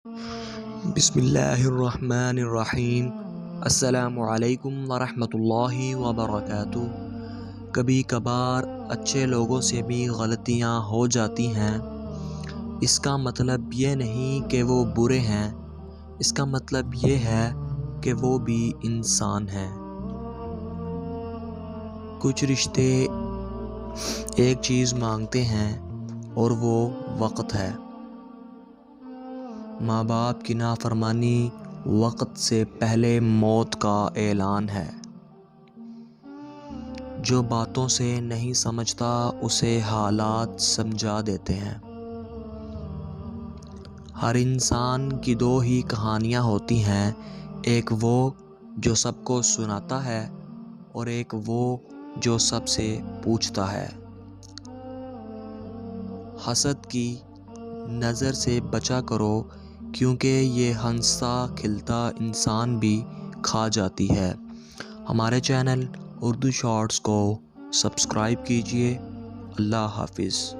بسم اللہ الرحمن الرحیم۔ السلام علیکم ورحمۃ اللہ وبرکاتہ۔ کبھی کبھار اچھے لوگوں سے بھی غلطیاں ہو جاتی ہیں۔ اس کا مطلب یہ نہیں کہ وہ برے ہیں، اس کا مطلب یہ ہے کہ وہ بھی انسان ہیں۔ کچھ رشتے ایک چیز مانگتے ہیں اور وہ وقت ہے۔ ماں باپ کی نافرمانی وقت سے پہلے موت کا اعلان ہے۔ جو باتوں سے نہیں سمجھتا اسے حالات سمجھا دیتے ہیں۔ ہر انسان کی دو ہی کہانیاں ہوتی ہیں، ایک وہ جو سب کو سناتا ہے اور ایک وہ جو سب سے پوچھتا ہے۔ حسد کی نظر سے بچا کرو، کیونکہ یہ ہنستا کھلتا انسان بھی کھا جاتی ہے۔ ہمارے چینل اردو شارٹس کو سبسکرائب کیجیے۔ اللہ حافظ۔